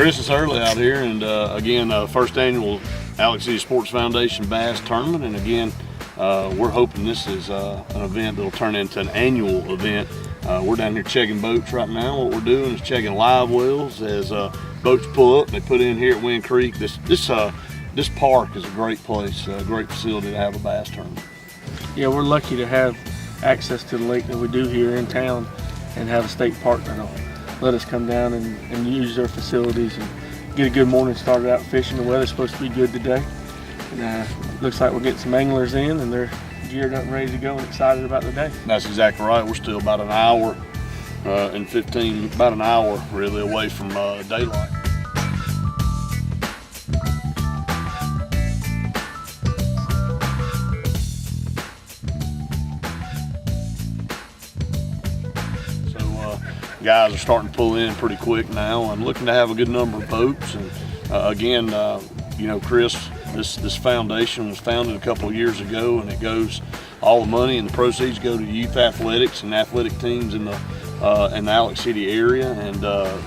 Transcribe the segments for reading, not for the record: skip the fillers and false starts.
Chris, it's early out here, and again, first annual Alex City Sports Foundation Bass Tournament, and again, we're hoping this is an event that'll turn into an annual event. We're down here checking boats right now. What we're doing is checking live wells as boats pull up and they put in here at Wind Creek. This park is a great place, a great facility to have a bass tournament. Yeah, we're lucky to have access to the lake that we do here in town and have a state park that'll let us come down and use their facilities and get a good morning started out fishing. The weather's supposed to be good today. And looks like we're getting some anglers in and they're geared up and ready to go and excited about the day. That's exactly right. We're still about an hour about an hour really away from daylight. Guys are starting to pull in pretty quick now. I'm looking to have a good number of boats, and again, you know, Chris, this foundation was founded a couple of years ago, and it goes, all the money and the proceeds go to youth athletics and athletic teams in the Alex City area. And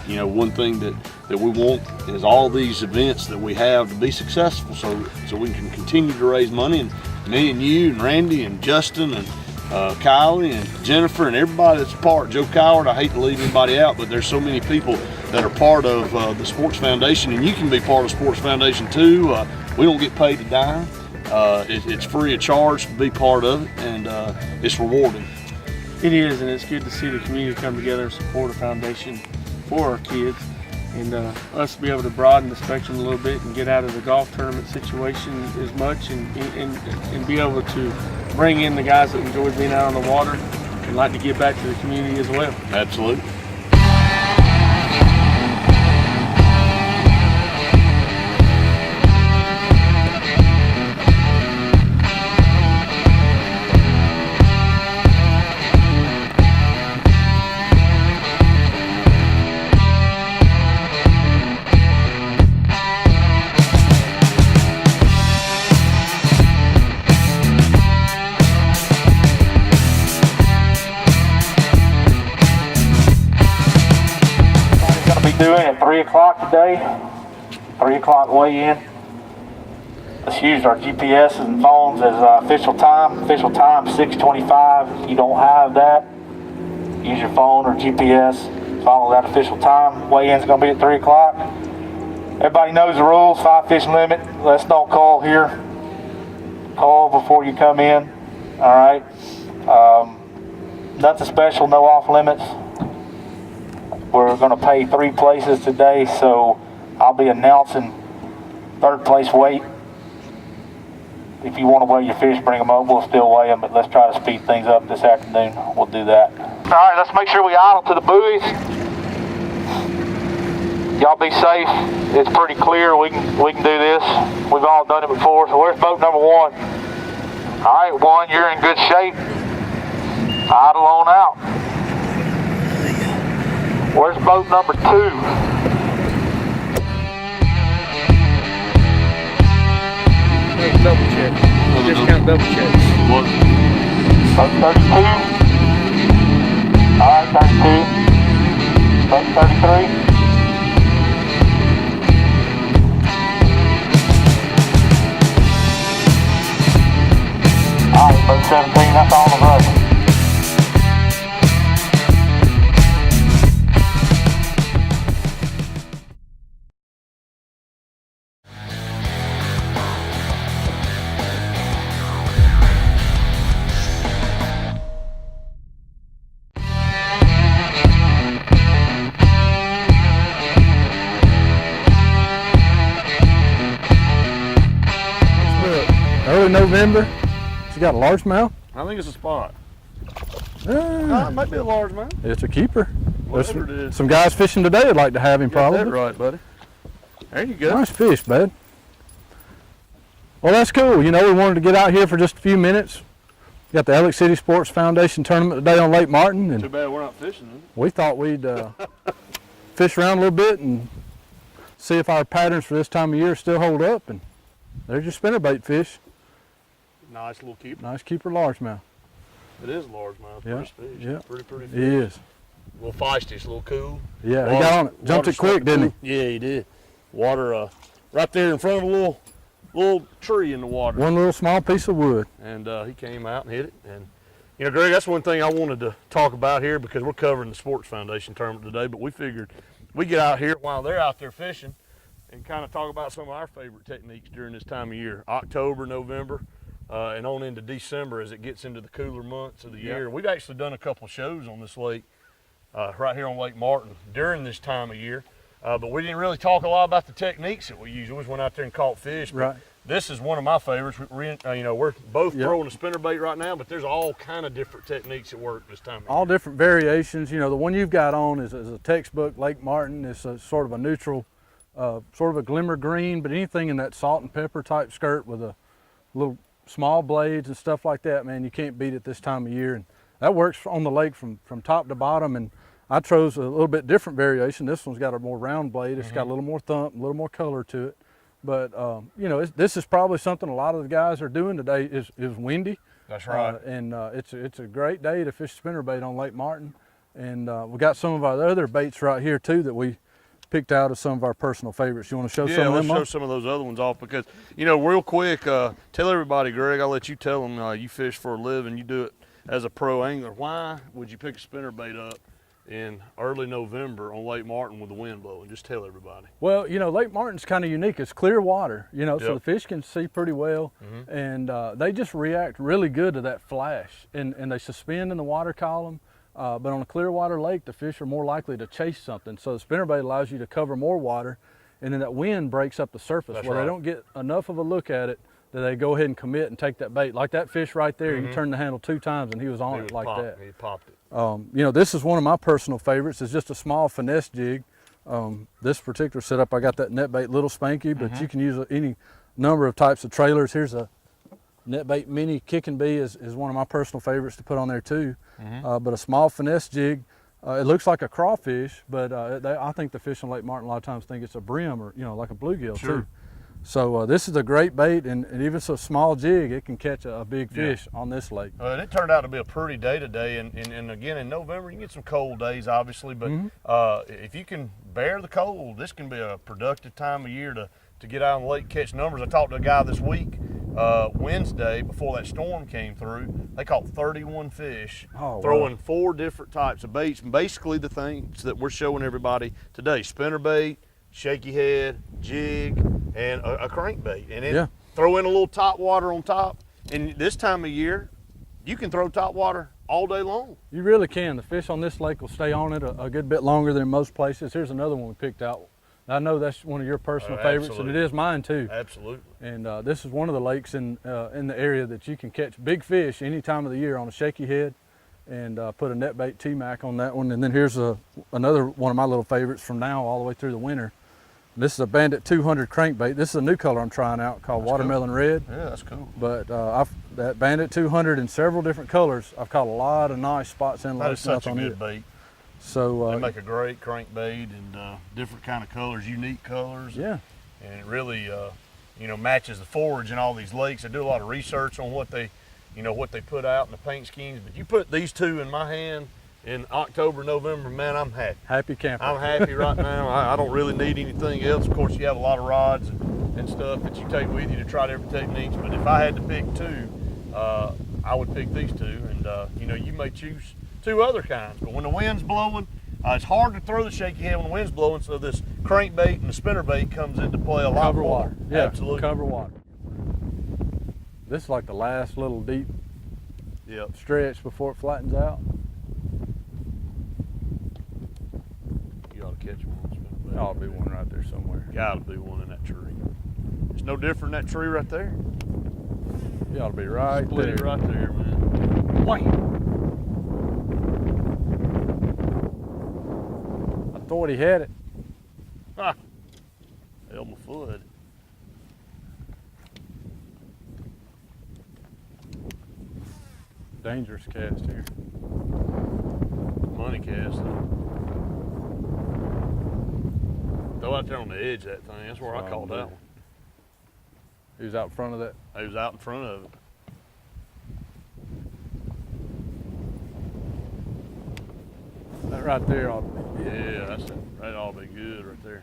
you know, one thing that we want is all these events that we have to be successful, so we can continue to raise money. And me and you and Randy and Justin and Kylie and Jennifer and everybody that's a part, Joe Coward, I hate to leave anybody out, but there's so many people that are part of the Sports Foundation, and you can be part of Sports Foundation too. We don't get paid a dime. It's free of charge to be part of it, and it's rewarding. It is, and it's good to see the community come together and support a foundation for our kids, and us to be able to broaden the spectrum a little bit and get out of the golf tournament situation as much, and be able to bring in the guys that enjoy being out on the water and like to give back to the community as well. Absolutely. Doing at 3 o'clock today, 3 o'clock weigh-in. Let's use our GPSs and phones as official time. Official time 6:25. If you don't have that, use your phone or GPS. Follow that official time. Weigh-in's gonna be at 3 o'clock. Everybody knows the rules. 5 fish limit. Let's don't call here. Call before you come in. All right. Nothing special. No off limits. We're going to pay 3 places today, so I'll be announcing 3rd place weight. If you want to weigh your fish, bring them up. We'll still weigh them, but let's try to speed things up this afternoon. We'll do that. All right, let's make sure we idle to the buoys. Y'all be safe. It's pretty clear. We can do this. We've all done it before. So where's boat number 1? All right, 1, you're in good shape. Idle on out. Where's boat number 2? Double check. Discount double check. What? Boat 32. All right, 32. Boat 33. All right, boat 17. That's all of us. Early November. She got a largemouth. I think it's a spot. It might be a largemouth. It's a keeper. There's Whatever it is. some guys fishing today would like to have him, probably. That's right, buddy. There you go. Nice fish, bud. Well, that's cool. You know, we wanted to get out here for just a few minutes. Got the Alex City Sports Foundation tournament today on Lake Martin, and Too bad we're not fishing. we thought we'd fish around a little bit and see if our patterns for this time of year still hold up. And there's your spinnerbait fish. Nice little keeper. Nice keeper largemouth. It is a largemouth. Yeah, Nice fish. yeah. Pretty fish. He is. little feisty, it's a little cool. Yeah, he got on it. Jumped it quick, didn't he? Yeah, he did. Water right there in front of a little tree in the water. One little small piece of wood. And he came out and hit it. And you know, Greg, that's one thing I wanted to talk about here because we're covering the Sportz Foundation tournament today, but we figured we get out here while they're out there fishing and kind of talk about some of our favorite techniques during this time of year, October, November, and on into December as it gets into the cooler months of the year. We've actually done a couple shows on this lake, right here on Lake Martin during this time of year, but we didn't really talk a lot about the techniques that we use. We always went out there and caught fish. Right. This is one of my favorites. You know, we're both throwing a spinnerbait right now, but there's all kind of different techniques that work this time of year. All different variations. You know, the one you've got on is a textbook Lake Martin. It's a sort of a neutral, sort of a glimmer green, but anything in that salt and pepper type skirt with a little small blades and stuff like that, man, you can't beat it this time of year. And that works on the lake from top to bottom. And I chose a little bit different variation. This one's got a more round blade. It's got a little more thump, a little more color to it. But, you know, this is probably something a lot of the guys are doing today is windy. That's right. And it's a great day to fish spinnerbait on Lake Martin. And we got some of our other baits right here, too, that we picked out as some of our personal favorites. You want to show some of them? Yeah, let's show some of those other ones off because, you know, real quick, tell everybody, Greg, I'll let you tell them you fish for a living, you do it as a pro angler. Why would you pick a spinnerbait up in early November on Lake Martin with the wind blowing? Just tell everybody. Well, you know, Lake Martin's kind of unique. It's clear water, you know, so the fish can see pretty well, and they just react really good to that flash, and they suspend in the water column. But on a clear water lake, the fish are more likely to chase something. So the spinnerbait allows you to cover more water, and then that wind breaks up the surface. That's They don't get enough of a look at it that they go ahead and commit and take that bait. Like that fish right there, you turned the handle 2 times and he was on it like that. He popped it. You know, this is one of my personal favorites. It's just a small finesse jig. This particular setup, I got that net bait Little Spanky, but you can use any number of types of trailers. Here's a net bait mini Kick and Bee is one of my personal favorites to put on there too. But a small finesse jig. It looks like a crawfish, but I think the fish on Lake Martin a lot of times think it's a brim or, you know, like a bluegill too. So this is a great bait, and even so small jig, it can catch a big fish on this lake. And it turned out to be a pretty day today, and again, in November, you can get some cold days, obviously, but if you can bear the cold, this can be a productive time of year to get out on the lake and catch numbers. I talked to a guy this week, Wednesday, before that storm came through. They caught 31 fish, throwing 4 different types of baits, and basically the things that we're showing everybody today: spinnerbait, shaky head, jig, and a crankbait. And then throw in a little top water on top. And this time of year, you can throw top water all day long. You really can. The fish on this lake will stay on it a good bit longer than most places. Here's another one we picked out. I know that's one of your personal favorites, and it is mine too. Absolutely. And this is one of the lakes in the area that you can catch big fish any time of the year on a shaky head, and put a net bait T-Mac on that one. And then here's another one of my little favorites from now all the way through the winter. This is a Bandit 200 crankbait. This is a new color I'm trying out called Watermelon Red. Yeah, that's cool. But that Bandit 200 in several different colors, I've caught a lot of nice spots in That is such a good bait. So they make a great crankbait, and different kind of colors, unique colors. Yeah. And it really, you know, matches the forage in all these lakes. They do a lot of research on what they put out in the paint schemes. But you put these 2 in my hand in October, November, man, I'm happy. Happy camper. I'm happy right now. I don't really need anything else. Of course, you have a lot of rods and stuff that you take with you to try different techniques. But if I had to pick 2, I would pick these 2. And, you know, you may choose 2 other kinds. But when the wind's blowing, it's hard to throw the shaky head when the wind's blowing. So this crankbait and the spinnerbait comes into play a lot Cover more. water. Yeah, absolutely. Cover water. This is like the last little deep stretch before it flattens out. You ought to catch one on spinnerbait. There ought to be one right there somewhere. Gotta be one in that tree. It's no different than that tree right there. You ought to be right Split there. it right there, man. Wham! I thought he had it. Ha! Held my foot. Dangerous cast here. Money cast. Throw out there on the edge of that thing. That's where I caught that one. He was out in front of that. He was out in front of it. That right there. Yeah, that ought to be good right there.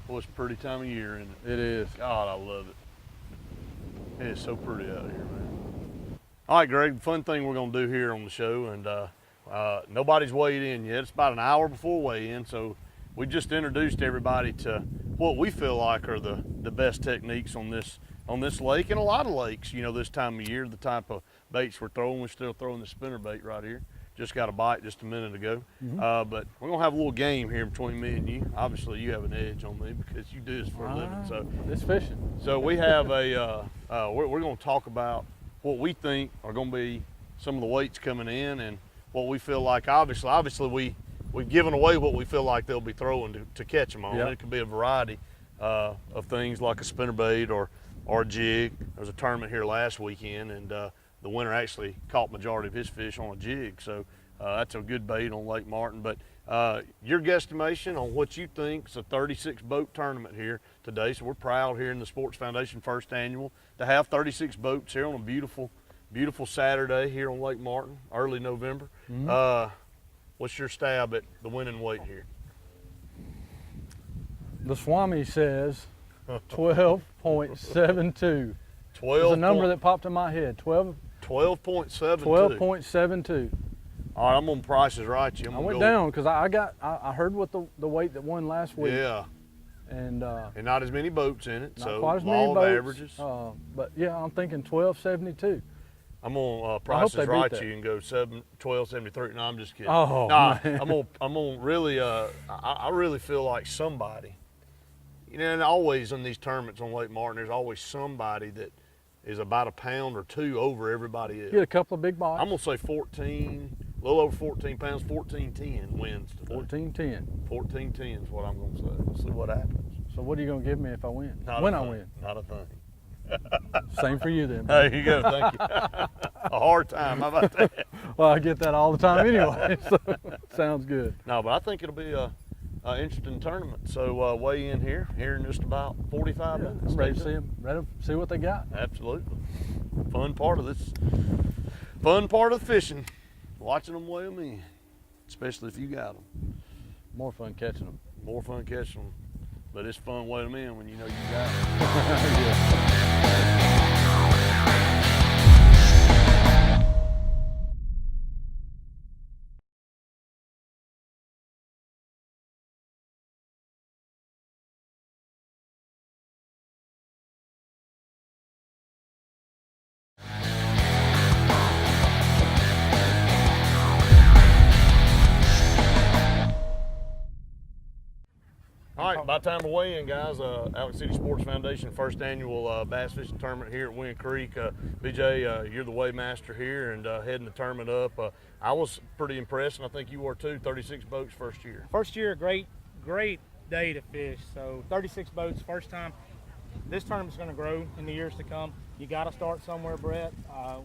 Boy, it's a pretty time of year, isn't it? It is. God, I love it. It is so pretty out here, man. All right, Greg, the fun thing we're going to do here on the show, and nobody's weighed in yet. It's about an hour before weigh-in, so we just introduced everybody to what we feel like are the best techniques on this lake and a lot of lakes, you know, this time of year, the type of baits we're throwing. We're still throwing the spinner bait right here. Just got a bite just a minute ago. But we're gonna have a little game here between me and you. Obviously you have an edge on me because you do this for a living. So it's fishing. So we have we're gonna talk about what we think are gonna be some of the weights coming in and what we feel like. Obviously we've given away what we feel like they'll be throwing to catch them on. Yep. It could be a variety of things like a spinnerbait or a jig. There was a tournament here last weekend, and the winner actually caught majority of his fish on a jig. So that's a good bait on Lake Martin. But your guesstimation on what you think is a 36 boat tournament here today. So we're proud here in the Sportz Foundation first annual to have 36 boats here on a beautiful Saturday here on Lake Martin, early November. What's your stab at the winning weight here? The Swami says 12.72. 12. It's a number that popped in my head. 12.72. 12.72. All right, I'm on Price is Right. You. I went down because I heard what the weight that won last week. Yeah. And not as many boats in it, not so quite as many law of boats, averages. But yeah, I'm thinking 12.72. I'm on Price is Right. You and go 12.73. No, I'm just kidding. Oh, nah, man. I'm on really. I really feel like somebody. You know, and always in these tournaments on Lake Martin, there's always somebody that is about a pound or two over everybody else. Get a couple of big bites. I'm gonna say 14, a little over 14 pounds. 14.10 wins today. 14.10. 14.10 is what I'm gonna say. We'll see what happens. So what are you gonna give me if I win? Not when a I thing. win. Not a thing. Same for you then. There you go. Thank you. A hard time. How about that? Well, I get that all the time anyway. So sounds good. No, but I think it'll be a interesting tournament. So weigh in here in just about 45 minutes. I'm ready to see them. Ready to see what they got. Absolutely. Fun part of this. Fun part of fishing. Watching them weigh them in, especially if you got them. More fun catching them. More fun catching them. But it's fun weighing them in when you know you got them. Yeah. All right, by the time of weigh-in, guys, Alex City Sports Foundation first annual bass fishing tournament here at Wind Creek. BJ, you're the weighmaster here and heading the tournament up. I was pretty impressed, and I think you were too. 36 boats first year. First year, great day to fish. So 36 boats, first time. This tournament's going to grow in the years to come. You got to start somewhere, Brett. I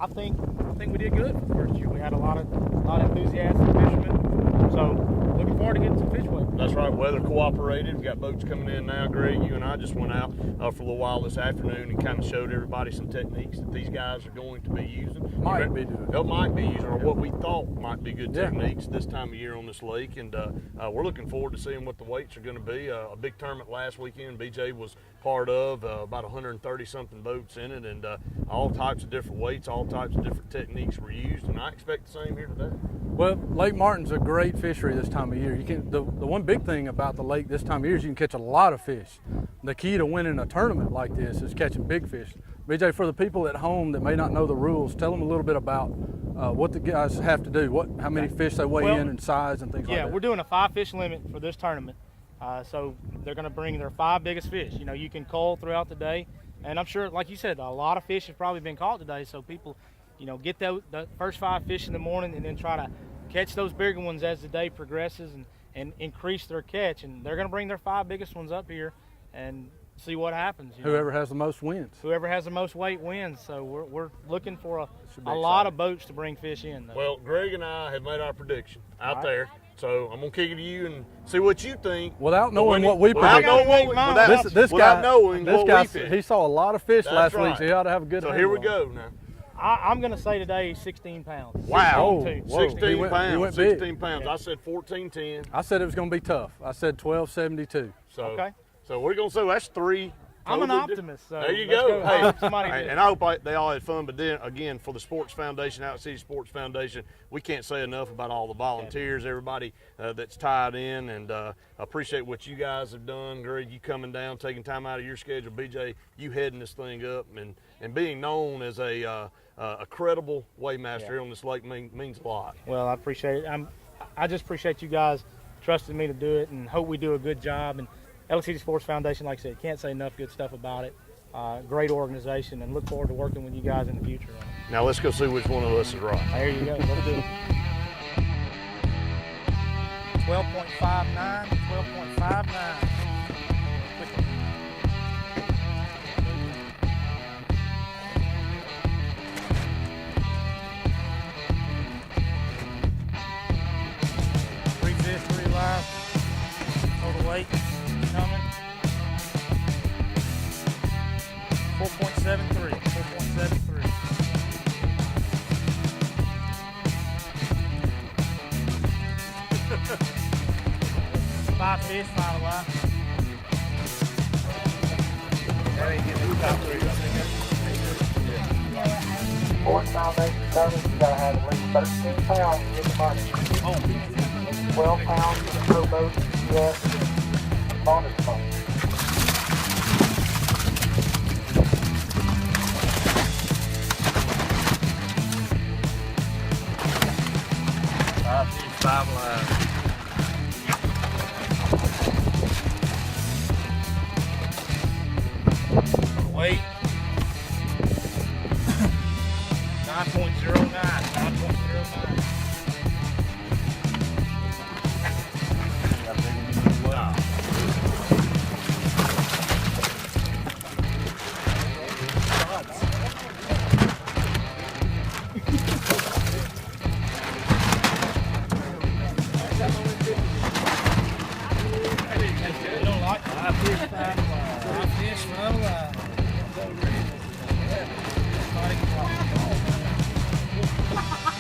think we did good for the first year. We had a lot of enthusiastic fishermen. So looking forward to getting some fish weight. That's right. Weather cooperated. We got boats coming in now. Greg, you and I just went out for a little while this afternoon and kind of showed everybody some techniques that these guys are going to be using. Might be doing. They might be using, or what we thought might be good Yeah. techniques this time of year on this lake. And we're looking forward to seeing what the weights are going to be. A big tournament last weekend BJ was part of, about 130 something boats in it, and all types of different weights, all types of different techniques were used, and I expect the same here today. Well, Lake Martin's a great fishery this time of year. You can the one big thing about the lake this time of year is you can catch a lot of fish. The key to winning a tournament like this is catching big fish. BJ, for the people at home that may not know the rules, tell them a little bit about what the guys have to do, how many fish they weigh in and size and things like that. Yeah, we're doing a 5 fish limit for this tournament. So they're going to bring their 5 biggest fish. You know, you can cull throughout the day, and I'm sure, like you said, a lot of fish have probably been caught today. So people, you know, get the first 5 fish in the morning and then try to catch those bigger ones as the day progresses and increase their catch. And they're going to bring their 5 biggest ones up here and see what happens. Whoever has the most wins. Whoever has the most weight wins. So we're looking for a lot of boats to bring fish in, though. Well, Greg and I have made our prediction out there. So I'm gonna kick it to you and see what you think. Without knowing what we without predict. knowing This without guy, knowing this what guy, we think. he saw a lot of fish That's last right. week, so he ought to have a good So handle here we on go it. now. I'm going to say today 16 pounds. Wow. 16.2. Whoa. 16 He went pounds. big. 16 pounds. I said 14.10. I said it was going to be tough. I said 12.72. So, Okay. So we're going to say that's 3. I'm an totally optimist. So there you let's go. Hey, help somebody hey, do it. and I hope they all had fun. But then again, for the Sportz Foundation, Out City Sports Foundation, we can't say enough about all the volunteers, everybody that's tied in, and appreciate what you guys have done. Greg, you coming down, taking time out of your schedule. BJ, you heading this thing up, and being known as a credible weighmaster here on this lake means a lot. Well, I appreciate it. I just appreciate you guys trusting me to do it, and hope we do a good job. And Elk City Sports Foundation, like I said, can't say enough good stuff about it. Great organization, and look forward to working with you guys in the future. Now let's go see which one of us is right. There you go. Let's do it. 12.59, 12.59. Total weight coming. 4.73. 4.73. 5 fish, 5 alive. That ain't getting the top 3. Sportz Foundation service, you gotta have at least 13 pounds to get the money. 12 pounds for the pro boat, yes, bonus money. Five alive. Weight 9.09. 9.09.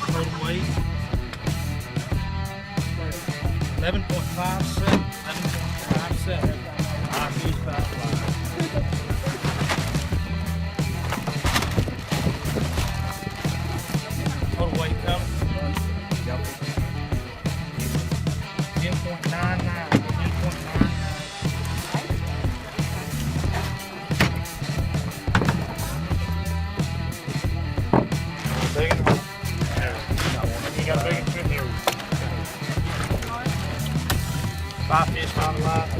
Total weight 11.57. 11.57. 5 fish, 5 alive. Total weight coming. 10.99. 10.99. Big one. You got a big one here. 5 fish, 5 alive.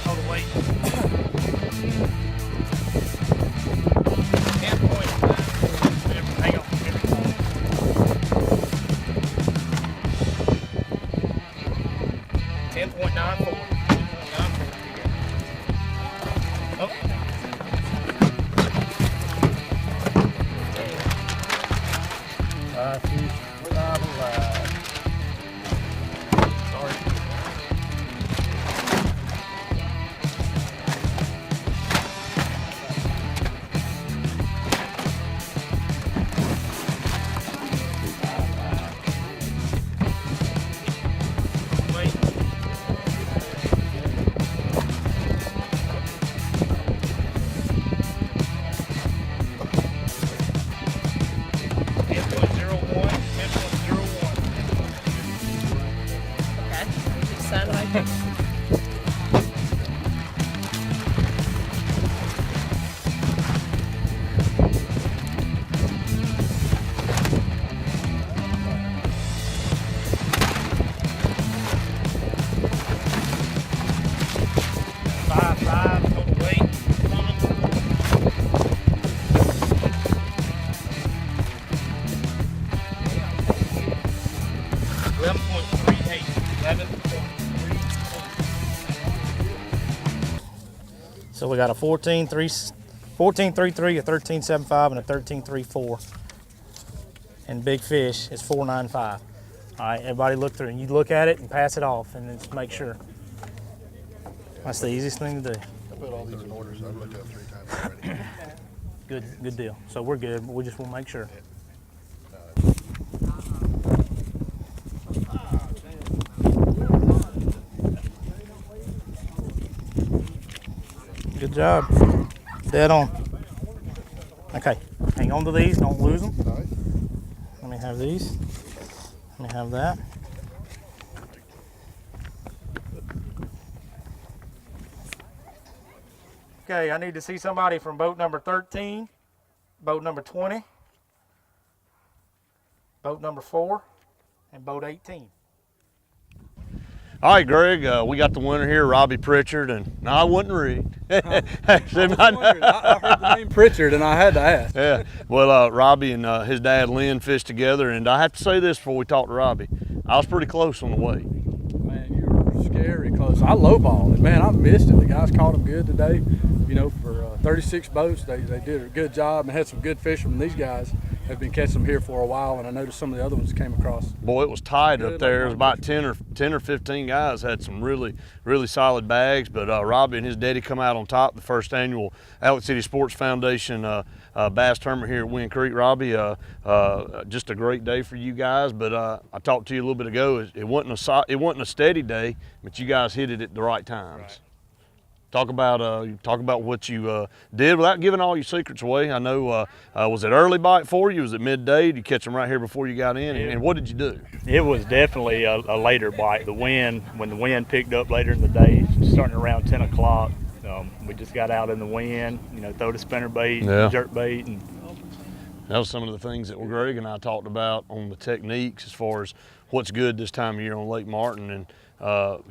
Total weight. 10.94. Oh. 5 fish, 5 alive. Sorry. Wait. 5.5 total weight coming. 11.38. 11.38. So we got a 14.3 14.33, a 13.75, and a 13.34. And big fish is 4.95. All right, everybody look through, and you look at it and pass it off, and then just make sure. That's the easiest thing to do. I put all these in order, so I've looked at 3 times already. Good deal. So we're good, but we just want to make sure. Good job. Dead on. Okay, hang on to these, don't lose them. All right. Let me have these. Let me have that. Okay, I need to see somebody from boat number 13, boat number 20, boat number 4, and boat 18. All right, Greg, we got the winner here, Robbie Pritchard, and no, I wasn't rigged. I heard the name Pritchard, and I had to ask. Yeah, well, Robbie and his dad Lynn fished together, and I have to say this before we talk to Robbie. I was pretty close on the way. Man, you were scary close. I lowballed it. Man, I missed it. The guys caught them good today. You know, for 36 boats, they did a good job and had some good fishermen. These guys have been catching them here for a while, and I noticed some of the other ones came across. Boy, it was tight up there. It was about 10 or 15 guys had some really solid bags, but Robbie and his daddy come out on top. The first annual Outlet City Sports Foundation bass tournament here at Wind Creek. Robbie, just a great day for you guys. But I talked to you a little bit ago. It wasn't a steady day, but you guys hit it at the right times. Right. Talk about what you did without giving all your secrets away. I know, was it early bite for you? Was it midday? Did you catch them right here before you got in? And what did you do? It was definitely a later bite. When the wind picked up later in the day, starting around 10 o'clock, we just got out in the wind, you know, throw the spinner bait, jerk bait. And that was some of the things that Greg and I talked about on the techniques as far as what's good this time of year on Lake Martin. And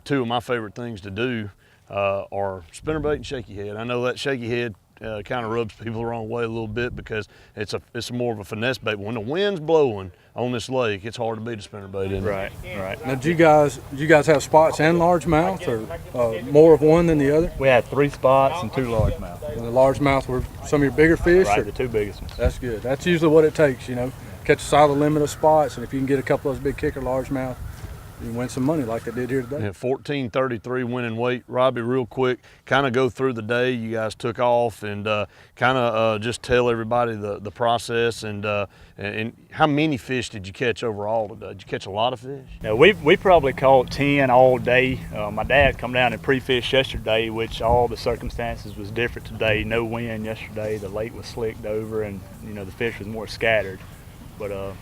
2 of my favorite things to do are spinnerbait and shaky head. I know that shaky head kind of rubs people the wrong way a little bit because it's more of a finesse bait. But when the wind's blowing on this lake, it's hard to beat a spinnerbait, isn't it? Right. Now, do you guys have spots and largemouth, or more of one than the other? We had 3 spots and 2 largemouth. And the largemouth were some of your bigger fish? Right, or? the 2 biggest ones. That's good. That's usually what it takes, you know. Catch a solid limit of spots, and if you can get a couple of those big kicker largemouth, you can win some money like they did here today. Yeah, 14.33 winning weight. Robbie, real quick, kind of go through the day you guys took off and kind of just tell everybody the process and how many fish did you catch overall today? Did you catch a lot of fish? Now, we probably caught 10 all day. My dad come down and pre-fished yesterday, which all the circumstances was different today. No wind yesterday. The lake was slicked over, and you know the fish was more scattered. But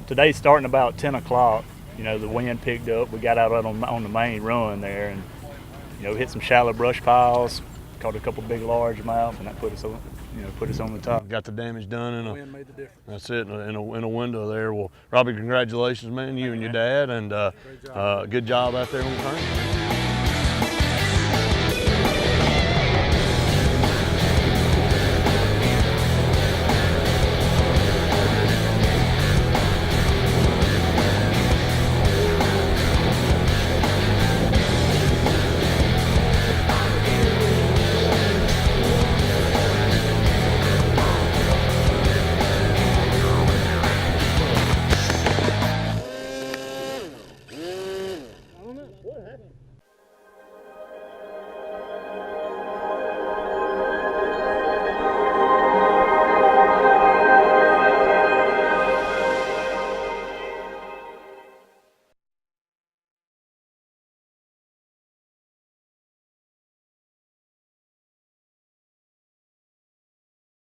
today, starting about 10 o'clock, you know, the wind picked up. We got out on the main run there, and you know, hit some shallow brush piles, caught a couple big largemouth, and that put us on the top. Got the damage done. The wind made the difference. That's it, in a window there. Well, Robbie, congratulations, man, you and your dad, and good job out there on the tournament.